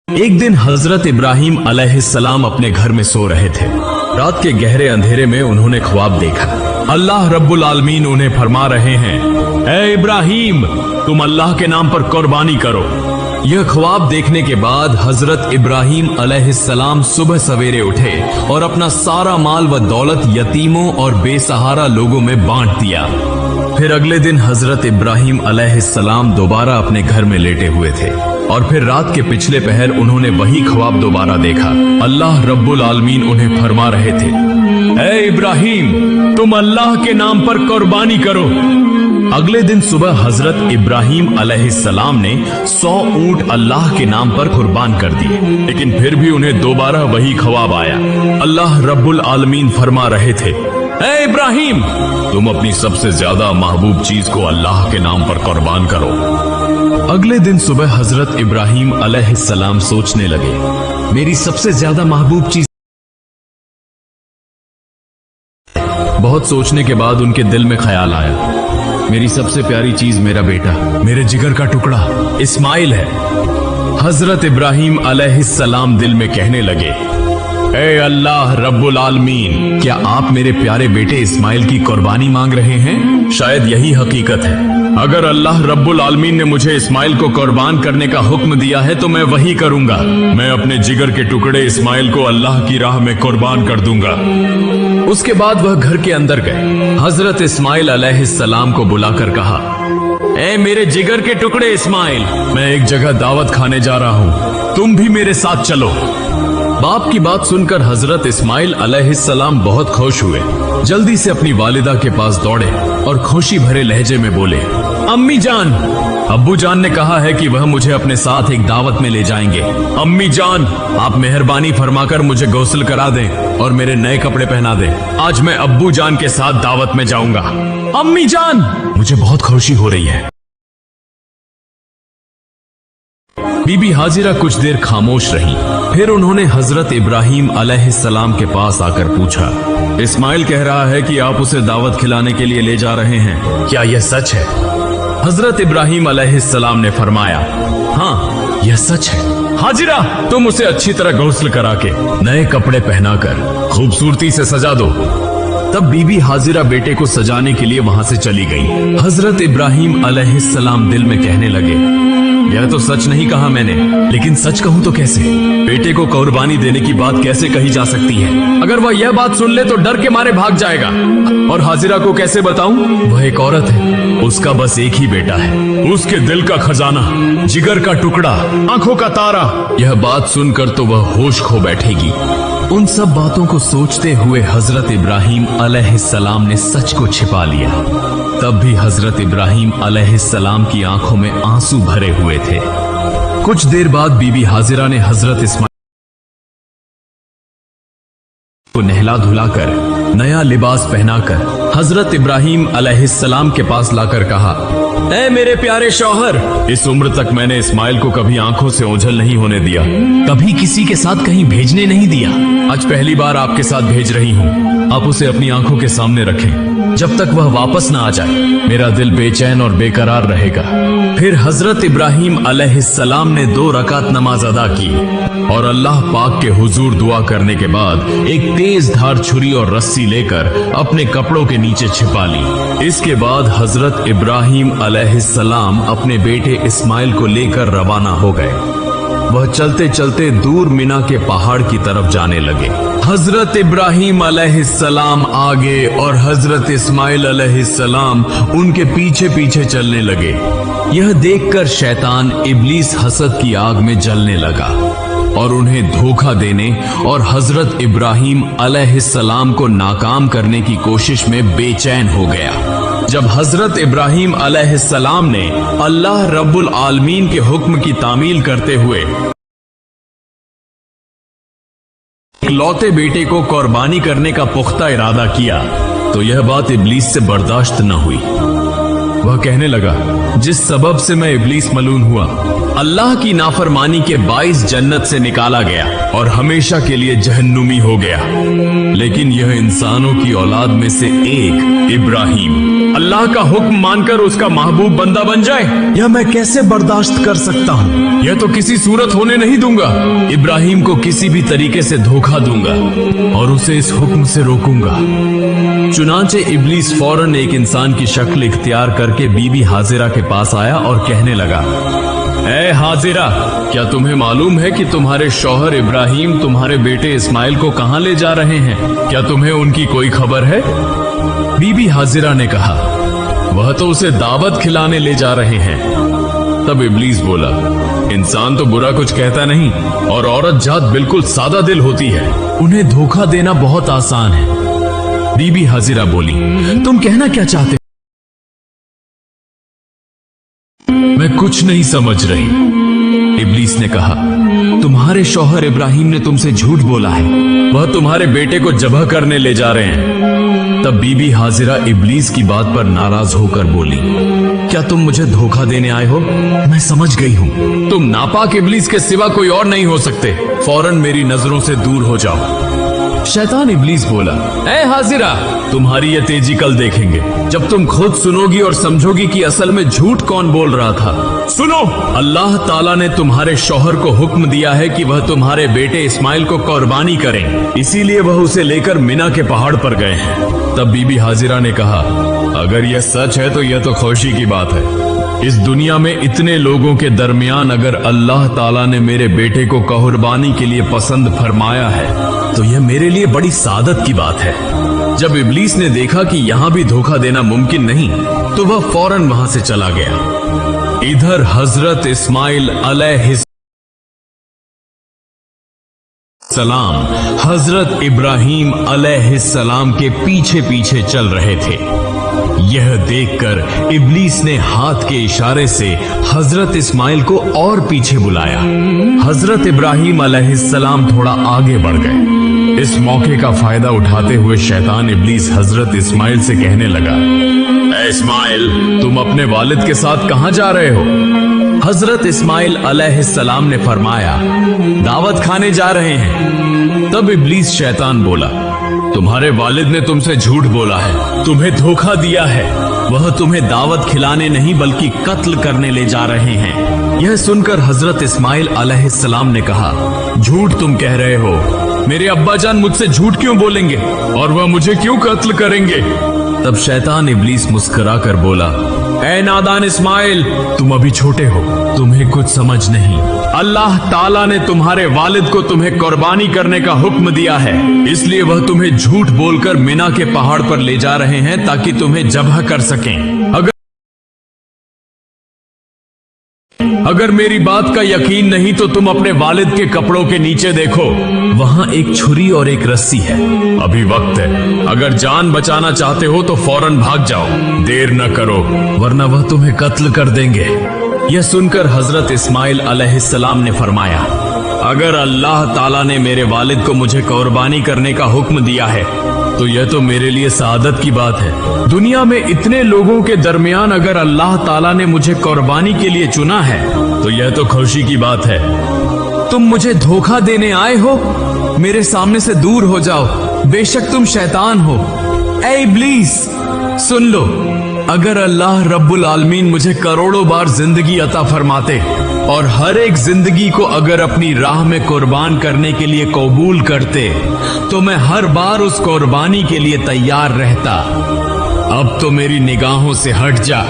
एक दिन हजरत इब्राहिम अलैहिस्सलाम अपने घर में सो रहे थे। रात के गहरे अंधेरे में उन्होंने ख्वाब देखा। अल्लाह रब्बुल आलमीन उन्हें फरमा रहे हैं, ए इब्राहिम, तुम अल्लाह के नाम पर कुर्बानी करो। यह ख्वाब देखने के बाद हजरत इब्राहिम अलैहिस्सलाम सुबह सवेरे उठे और अपना सारा माल व दौलत यतीमों और बेसहारा लोगों में बांट दिया। फिर अगले दिन हजरत इब्राहिम अलैहिस्सलाम दोबारा अपने घर में लेटे हुए थे और फिर रात के पिछले पहर उन्होंने वही ख्वाब दोबारा देखा। अल्लाह रब्बुल आलमीन उन्हें फरमा रहे थे, ए इब्राहिम, तुम अल्लाह के नाम पर कुर्बानी करो। अगले दिन सुबह हजरत इब्राहिम अलैहिस्सलाम ने 100 ऊंट अल्लाह के नाम पर कुर्बान कर दिए, लेकिन फिर भी उन्हें दोबारा वही ख्वाब आया। अल्लाह रब्बुल आलमीन फरमा रहे थे, ए इब्राहिम, तुम अपनी सबसे ज्यादा महबूब चीज को अल्लाह के नाम पर कुर्बान करो। अगले दिन सुबह हजरत इब्राहिम अलैहिस्सलाम सोचने लगे, मेरी सबसे ज्यादा महबूब चीज। बहुत सोचने के बाद उनके दिल में ख्याल आया, मेरी सबसे प्यारी चीज मेरा बेटा, मेरे जिगर का टुकड़ा इस्माइल है। हजरत इब्राहिम अलैहिस्सलाम दिल में कहने लगे, ए अल्लाह रब्बुल आलमीन, क्या आप मेरे प्यारे बेटे इस्माइल की कुर्बानी मांग रहे हैं? शायद यही हकीकत है। अगर अल्लाह रब्बुल आलमीन ने मुझे इस्माइल को कुर्बान करने का हुक्म दिया है तो मैं वही करूंगा। मैं अपने जिगर के टुकड़े इस्माइल को अल्लाह की राह में कुर्बान कर दूंगा। उसके बाद वह घर के अंदर गए। हजरत इस्माइल अलैहिस्सलाम को बुलाकर कहा, ए मेरे जिगर के टुकड़े इस्माइल, मैं एक जगह दावत खाने जा रहा हूँ, तुम भी मेरे साथ चलो। बाप की बात सुनकर हजरत इस्माइल अलैहिस्सलाम बहुत खुश हुए। जल्दी से अपनी वालिदा के पास दौड़े और खुशी भरे लहजे में बोले, अम्मी जान, अब्बू जान ने कहा है कि वह मुझे अपने साथ एक दावत में ले जाएंगे। अम्मी जान, आप मेहरबानी फरमाकर मुझे गौसल करा दें और मेरे नए कपड़े पहना दें। आज मैं अब्बू जान के साथ दावत में जाऊंगा। अम्मी जान, मुझे बहुत खुशी हो रही है। बीबी हाजिरा कुछ देर खामोश रही। फिर उन्होंने हजरत इब्राहिम अलैहिस्सलाम के पास आकर पूछा, इस्माइल कह रहा है कि आप उसे दावत खिलाने के लिए ले जा रहे हैं, क्या यह सच है? हजरत इब्राहिम अलैहिस्सलाम ने फरमाया, हाँ, यह सच है। हाजिरा, तुम उसे अच्छी तरह गौस्ल करा के नए कपड़े पहनाकर खूबसूरती से सजा दो। तब बीबी हाजिरा बेटे को सजाने के लिए वहां से चली गई। हजरत इब्राहिम अलैहिस्सलाम दिल में कहने लगे, यह तो सच नहीं कहा मैंने, लेकिन सच कहूं तो कैसे? बेटे को कुर्बानी देने की बात कैसे कही जा सकती है? अगर वह यह बात सुन ले तो डर के मारे भाग जाएगा। और हाजिरा को कैसे बताऊं? वह एक औरत है, उसका बस एक ही बेटा है, उसके दिल का खजाना, जिगर का टुकड़ा, आंखों का तारा। यह बात सुनकर तो वह होश खो बैठेगी। उन सब बातों को सोचते हुए हजरत इब्राहिम अलैहिस्सलाम ने सच को छिपा लिया। तब भी हजरत इब्राहिम अलैहिस्सलाम की आंखों में आंसू भरे हुए थे। कुछ देर बाद बीबी हाजिरा ने हजरत इस्माइल को नहला धुलाकर नया लिबास पहनाकर हजरत इब्राहिम अलैहिस्सलाम के पास लाकर कहा, ऐ मेरे प्यारे शौहर, इस उम्र तक मैंने इस्माइल को कभी आंखों से ओझल नहीं होने दिया, कभी किसी के साथ कहीं भेजने नहीं दिया। आज पहली बार आपके साथ भेज रही हूँ। आप उसे अपनी आंखों के सामने रखें जब तक वह वापस ना आ जाए। मेरा दिल बेचैन और बेकरार रहेगा। फिर हजरत इब्राहिम अलैहिस्सलाम ने 2 रकात नमाज अदा की और अल्लाह पाक के हुजूर दुआ करने के बाद एक तेज धार छुरी और रस्सी लेकर अपने कपड़ों के नीचे छिपा ली। इसके बाद हजरत इब्राहिम अलैहिस्सलाम अपने बेटे इस्माइल को लेकर रवाना हो गए। वह चलते चलते दूर मिना के पहाड़ की तरफ जाने लगे। हजरत इब्राहिम अलैहिस्सलाम आगे और हजरत इस्माइल अलैहिस्सलाम उनके पीछे पीछे चलने लगे। यह देखकर शैतान इब्लीस हसद की आग में जलने लगा और उन्हें धोखा देने और हजरत इब्राहिम अलैहिस्सलाम को नाकाम करने की कोशिश में बेचैन हो गया। जब हजरत इब्राहिम अलैहिस्सलाम ने अल्लाह रब्बुल आलमीन के हुक्म की तामील करते हुए इकलौते बेटे को कुर्बानी करने का पुख्ता इरादा किया तो यह बात इब्लीस से बर्दाश्त न हुई। वह कहने लगा, जिस सबब से मैं इब्लीस मलून हुआ, अल्लाह की नाफरमानी के 22 जन्नत से निकाला गया और हमेशा के लिए जहन्नुमी हो गया। लेकिन यह इंसानों की औलाद में से एक इब्राहिम अल्लाह का हुक्म मानकर उसका महबूब बंदा बन जाए, यह मैं कैसे बर्दाश्त कर सकता हूँ? यह तो किसी सूरत होने नहीं दूंगा। इब्राहिम को किसी भी तरीके से धोखा दूंगा और उसे इस हुक्म से रोकूंगा। चुनांचे इब्लीस फौरन एक इंसान की शक्ल इख्तियार करके बीबी हाजिरा के पास आया और कहने लगा, ऐ हाजिरा, क्या तुम्हें मालूम है कि तुम्हारे शौहर इब्राहिम तुम्हारे बेटे इस्माइल को कहां ले जा रहे हैं? क्या तुम्हें उनकी कोई खबर है? बीबी हाजिरा ने कहा, वह तो उसे दावत खिलाने ले जा रहे हैं। तब इब्लीस बोला, इंसान तो बुरा कुछ कहता नहीं और औरत जात बिल्कुल सादा दिल होती है, उन्हें धोखा देना बहुत आसान है। बीबी हाजिरा बोली, तुम कहना क्या चाहते? मैं कुछ नहीं समझ रही। इब्लीस ने कहा, तुम्हारे शौहर इब्राहिम ने तुमसे झूठ बोला है, वह तुम्हारे बेटे को जबह करने ले जा रहे हैं। तब बीबी हाजिरा इब्लीस की बात पर नाराज होकर बोली, क्या तुम मुझे धोखा देने आए हो? मैं समझ गई हूँ, तुम नापाक इब्लीस के सिवा कोई और नहीं हो सकते। फौरन मेरी नजरों से दूर हो जाओ। शैतान इब्लीस बोला, ऐ हाजिरा, तुम्हारी ये तेजी कल देखेंगे, जब तुम खुद सुनोगी और समझोगी कि असल में झूठ कौन बोल रहा था। सुनो, अल्लाह ताला ने तुम्हारे शौहर को हुक्म दिया है कि वह तुम्हारे बेटे इस्माइल को कुर्बानी करें, इसीलिए वह उसे लेकर मिना के पहाड़ पर गए हैं। तब बीबी हाजिरा ने कहा, अगर यह सच है तो यह तो खुशी की बात है। इस दुनिया में इतने लोगों के दरमियान अगर अल्लाह ताला ने मेरे बेटे को कुर्बानी के लिए पसंद फरमाया है तो यह मेरे लिए बड़ी सादत की बात है। जब इब्लीस ने देखा कि यहां भी धोखा देना मुमकिन नहीं तो वह फौरन वहां से चला गया। इधर हजरत इस्माइल अलैहिस्सलाम हजरत इब्राहिम अलैहिस्सलाम के पीछे पीछे चल रहे थे। यह देखकर इब्लीस ने हाथ के इशारे से हजरत इस्माइल को और पीछे बुलाया। हजरत इब्राहिम अलैहिस्सलाम थोड़ा आगे बढ़ गए। इस मौके का फायदा उठाते हुए शैतान इब्लीस हजरत इस्माइल से कहने लगा, ऐ इस्माइल, तुम अपने वालिद के साथ कहां जा रहे हो? हजरत इस्माइल अलैहिस्सलाम ने फरमाया, दावत खाने जा रहे हैं। तब इब्लीस शैतान बोला, तुम्हारे वालिद ने तुमसे झूठ बोला है, तुम्हें धोखा दिया है, वह तुम्हें दावत खिलाने नहीं बल्कि कत्ल करने ले जा रहे हैं। यह सुनकर हजरत इस्माइल अलैहिस्सलाम ने कहा, झूठ तुम कह रहे हो, मेरे अब्बा जान मुझसे झूठ क्यों बोलेंगे और वह मुझे क्यों कत्ल करेंगे? तब शैतान इब्लीस मुस्कुरा कर बोला, ऐ नादान इस्माइल, तुम अभी छोटे हो, तुम्हें कुछ समझ नहीं। अल्लाह ताला ने तुम्हारे वालिद को तुम्हें कुर्बानी करने का हुक्म दिया है, इसलिए वह तुम्हें झूठ बोलकर मिना के पहाड़ पर ले जा रहे हैं ताकि तुम्हें जबह कर सकें। अगर मेरी बात का यकीन नहीं तो तुम अपने वालिद के कपड़ों के नीचे देखो, वहां एक छुरी और एक रस्सी है। अभी वक्त है, अगर जान बचाना चाहते हो तो फौरन भाग जाओ, देर न करो वरना वह तुम्हें कत्ल कर देंगे। यह सुनकर हजरत इस्माइल अलैहिस्सलाम ने फरमाया, अगर अल्लाह ताला ने मेरे वालिद को मुझे कुर्बानी करने का हुक्म दिया है तो यह तो मेरे लिए सादत की बात है। दुनिया में इतने लोगों के दरमियान अगर अल्लाह ताला ने मुझे कुर्बानी के लिए चुना है तो यह तो खुशी की बात है। तुम मुझे धोखा देने आए हो, मेरे सामने से दूर हो जाओ, बेशक तुम शैतान हो। ऐ इब्लीस, सुन लो, अगर अल्लाह रब्बुल आलमीन मुझे करोड़ों बार जिंदगी अता फरमाते और हर एक जिंदगी को अगर अपनी राह में कुर्बान करने के लिए कबूल करते तो मैं हर बार उस कुर्बानी के लिए तैयार रहता। अब तो मेरी निगाहों से हट जा,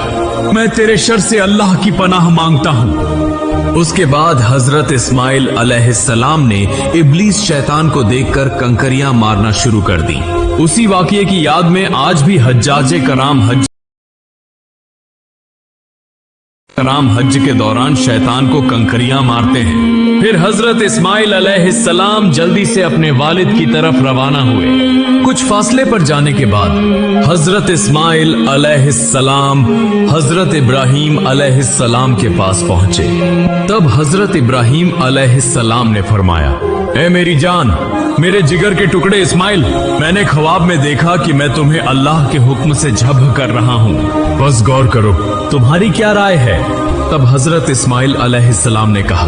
मैं तेरे शर से अल्लाह की पनाह मांगता हूँ। उसके बाद हजरत इस्माइल अलैहिस्सलाम ने इब्लीस शैतान को देखकर कंकरियां मारना शुरू कर दी। उसी वाकये की याद में आज भी हज्जाजे कराम हज के दौरान शैतान को कंकरियां मारते हैं। फिर हजरत इस्माइल अलैहिस्सलाम जल्दी से अपने वालिद की तरफ रवाना हुए। कुछ फासले पर जाने के बाद हजरत इस्माइल अलैहिस्सलाम हजरत इब्राहिम अलैहिस्सलाम के पास पहुंचे। तब हजरत इब्राहिम अलैहिस्सलाम ने फरमाया, ए मेरी जान, मेरे जिगर के टुकड़े इस्माइल, मैंने ख्वाब में देखा कि मैं तुम्हें अल्लाह के हुक्म से जब्ह कर रहा हूँ। बस गौर करो, तुम्हारी क्या राय है? तब हजरत इस्माइल अलैहिस्सलाम ने कहा,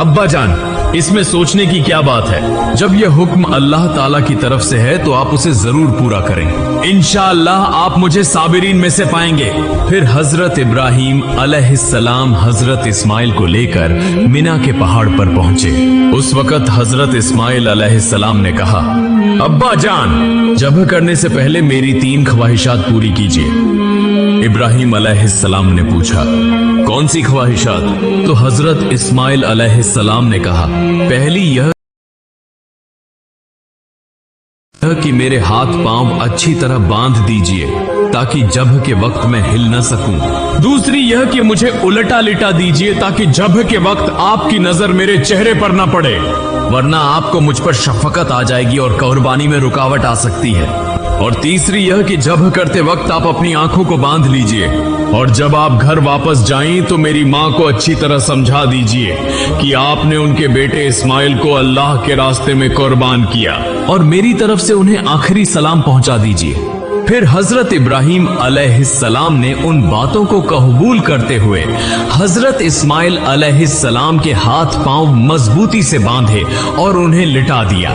अब्बा जान, इसमें सोचने की क्या बात है? जब यह हुक्म अल्लाह ताला की तरफ से है तो आप उसे जरूर पूरा करें। इंशाअल्लाह आप मुझे साबिरीन में से पाएंगे। फिर हजरत इब्राहीम अलैहिस्सलाम हजरत इस्माइल को लेकर मिना के पहाड़ पर पहुंचे। उस वक्त हजरत इस्माइल अलैहिस्सलाम ने कहा, अब्बा जान, जब्ह करने से पहले मेरी 3 ख्वाहिशात पूरी कीजिए। इब्राहीम अलैहिस्सलाम ने पूछा, कौन सी ख्वाहिशात? तो हजरत इस्माइल अलैहिस्सलाम ने कहा, पहली यह कि मेरे हाथ पांव अच्छी तरह बांध दीजिए ताकि जब्ह के वक्त मैं हिल न सकूं। दूसरी यह कि मुझे उलटा लिटा दीजिए ताकि जब्ह के वक्त आपकी नजर मेरे चेहरे पर न पड़े, वरना आपको मुझ पर शफकत आ जाएगी और कुर्बानी में रुकावट आ सकती है। और तीसरी यह कि जब्ह करते वक्त आप अपनी आंखों को बांध लीजिए और जब आप घर वापस जाएं तो मेरी माँ को अच्छी तरह समझा दीजिए कि आपने उनके बेटे इस्माइल को अल्लाह के रास्ते में कुर्बान किया और मेरी तरफ से उन्हें आखिरी सलाम पहुंचा दीजिए। फिर हजरत इब्राहीम अलैहिस्सलाम ने उन बातों को कबूल करते हुए हजरत इस्माइल अलैहिस्सलाम के हाथ पांव मजबूती से बांधे और उन्हें लिटा दिया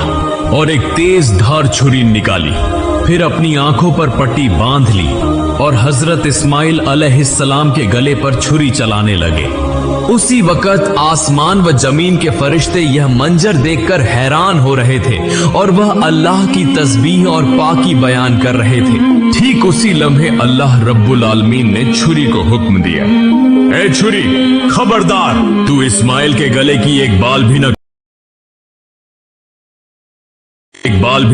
और एक तेज धार छुरी निकाली। फिर अपनी आंखों पर पट्टी बांध ली और हजरत इस्माइल अलैहिस्सलाम के गले पर छुरी चलाने लगे। उसी वक्त आसमान व जमीन के फरिश्ते यह मंजर देखकर हैरान हो रहे थे और वह अल्लाह की तस्बीह और पाकी बयान कर रहे थे। ठीक उसी लम्हे अल्लाह रब्बुल आलमीन ने छुरी को हुक्म दिया, ए छुरी, खबरदार, तू इस्माइल के गले की एक बाल भी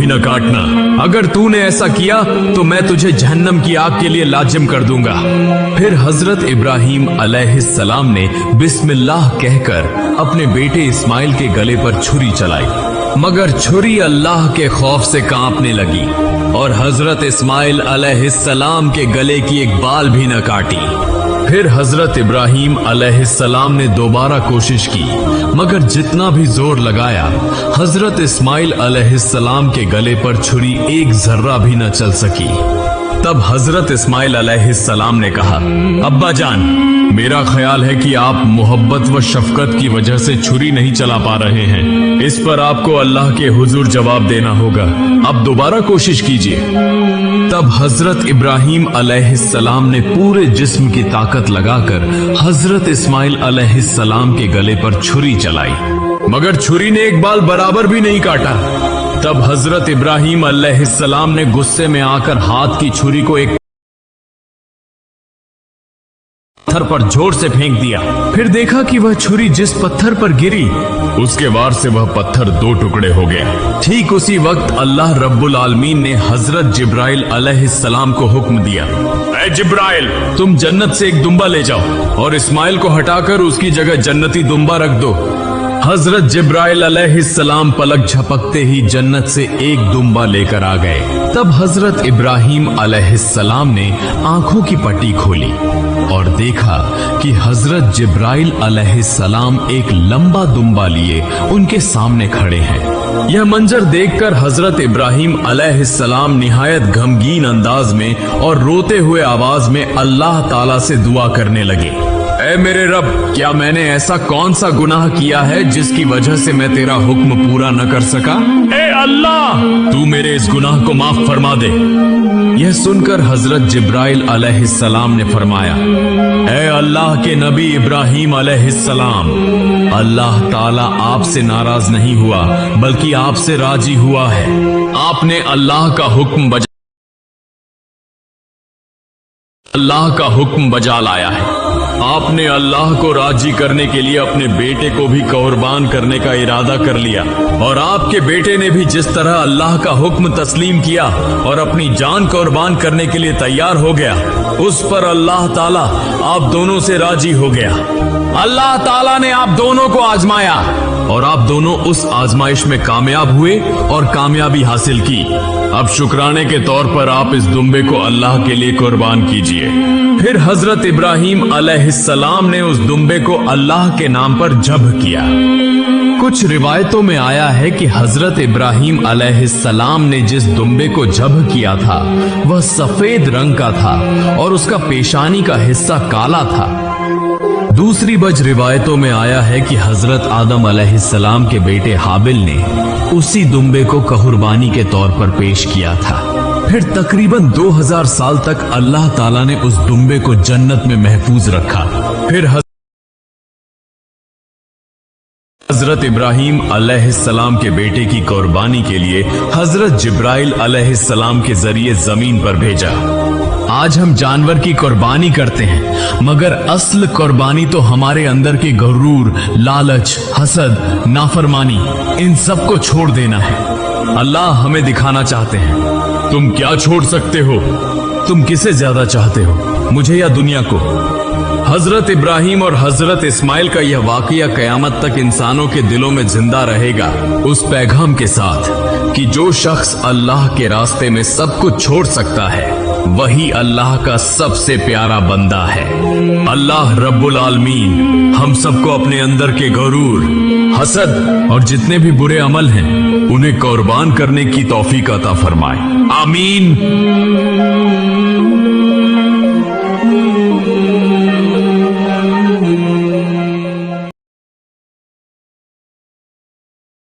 न काटना। अगर तूने ऐसा किया तो मैं तुझे जहन्नम की आग के लिए लाजिम कर दूंगा। फिर हजरत इब्राहीम अलैहिस्सलाम ने बिस्मिल्लाह कहकर अपने बेटे इस्माइल के गले पर छुरी चलाई, मगर छुरी अल्लाह के खौफ से कांपने लगी और हजरत इस्माइल अलैहिस्सलाम के गले की एक बाल भी न काटी। फिर हजरत इब्राहीम अलैहिस्सलाम ने दोबारा कोशिश की, मगर जितना भी जोर लगाया हजरत इस्माइल अलैहिस्सलाम के गले पर छुरी एक जर्रा भी न चल सकी। तब हजरत इस्माइल अलैहिस्सलाम ने कहा, अब्बा जान, मेरा ख्याल है कि आप मोहब्बत व शफकत की वजह से छुरी नहीं चला पा रहे हैं। इस पर आपको अल्लाह के हुजूर जवाब देना होगा। अब दोबारा कोशिश कीजिए। तब हजरत इब्राहीम अलैहिस्सलाम ने पूरे जिस्म की ताकत लगाकर हजरत इस्माइल अलैहिस्सलाम के गले पर छुरी चलाई, मगर छुरी ने एक बाल बराबर भी नहीं काटा। तब हजरत इब्राहीम अलैहिस्सलाम ने गुस्से में आकर हाथ की छुरी को एक पत्थर पर जोर से फेंक दिया। फिर देखा कि वह छुरी जिस पत्थर पर गिरी उसके वार से वह पत्थर 2 टुकड़े हो गया। ठीक उसी वक्त अल्लाह रब्बुल आलमीन ने हजरत जिब्राइल अलैहिस्सलाम को हुक्म दिया, ऐ जिब्राइल, तुम जन्नत से एक दुम्बा ले जाओ और इस्माइल को हटाकर उसकी जगह जन्नती दुम्बा रख दो। हजरत जिब्राइल अलैहिस्सलाम पलक झपकते ही जन्नत से एक दुम्बा लेकर आ गए। तब हजरत इब्राहीम अलैहिस्सलाम ने आंखों की पट्टी खोली और देखा कि हजरत जिब्राइल अलैहिस्सलाम एक लंबा दुम्बा लिए उनके सामने खड़े हैं। यह मंजर देखकर हजरत इब्राहीम अलैहिस्सलाम निहायत गमगीन अंदाज में और रोते हुए आवाज में अल्लाह ताला से दुआ करने लगे, ऐ मेरे रब, क्या मैंने ऐसा कौन सा गुनाह किया है जिसकी वजह से मैं तेरा हुक्म पूरा न कर सका? ए अल्लाह, तू मेरे इस गुनाह को माफ फरमा दे। यह सुनकर हजरत जिब्राइल अलैहिस्सलाम ने फरमाया, ऐ अल्लाह के नबी इब्राहीम अलैहिस्सलाम, अल्लाह ताला आपसे नाराज नहीं हुआ बल्कि आपसे राजी हुआ है। आपने अल्लाह का हुक्म बजा लाया है। आपने अल्लाह को राजी करने के लिए अपने बेटे को भी कुर्बान करने का इरादा कर लिया और आपके बेटे ने भी जिस तरह अल्लाह का हुक्म तस्लीम किया और अपनी जान कुर्बान करने के लिए तैयार हो गया, उस पर अल्लाह ताला आप दोनों से राजी हो गया। अल्लाह ताला ने आप दोनों को आजमाया और आप दोनों उस आजमाइश में कामयाब हुए और कामयाबी हासिल की। अब शुक्राने के तौर पर आप इस दुम्बे को अल्लाह के लिए कुर्बान कीजिए। फिर हजरत इब्राहीम अलैहिस्सलाम ने उस दुम्बे को अल्लाह के नाम पर ज़ब्ह किया। कुछ रिवायतों में आया है कि हजरत इब्राहिम अलैहिस्सलाम ने जिस दुम्बे को ज़ब्ह किया था वह सफेद रंग का था और उसका पेशानी का हिस्सा काला था। दूसरी बज रिवायतों में आया है कि हजरत आदम अलैहिस्सलाम के बेटे हाबिल ने उसी दुम्बे को कुर्बानी के तौर पर पेश किया था। फिर तकरीबन 2000 साल तक अल्लाह ताला ने उस दुम्बे को जन्नत में महफूज रखा। फिर हजरत इब्राहिम अलैहिस्सलाम के बेटे की कुर्बानी के लिए हजरत जिब्राइल अलैहिस्सलाम के जरिए जमीन पर भेजा। आज हम जानवर की कुर्बानी करते हैं, मगर असल कुर्बानी तो हमारे अंदर के गुरूर, लालच, हसद, नाफरमानी, इन सब को छोड़ देना है। अल्लाह हमें दिखाना चाहते हैं तुम क्या छोड़ सकते हो। तुम किसे ज्यादा चाहते हो, मुझे या दुनिया को? हजरत इब्राहिम और हजरत इस्माइल का यह वाकया कयामत तक इंसानों के दिलों में जिंदा रहेगा, उस पैगाम के साथ कि जो शख्स अल्लाह के रास्ते में सब कुछ छोड़ सकता है वही अल्लाह का सबसे प्यारा बंदा है। अल्लाह रब्बुल आलमीन हम सबको अपने अंदर के गुरूर, हसद और जितने भी बुरे अमल हैं उन्हें कुर्बान करने की तौफीक अता फरमाए। आमीन।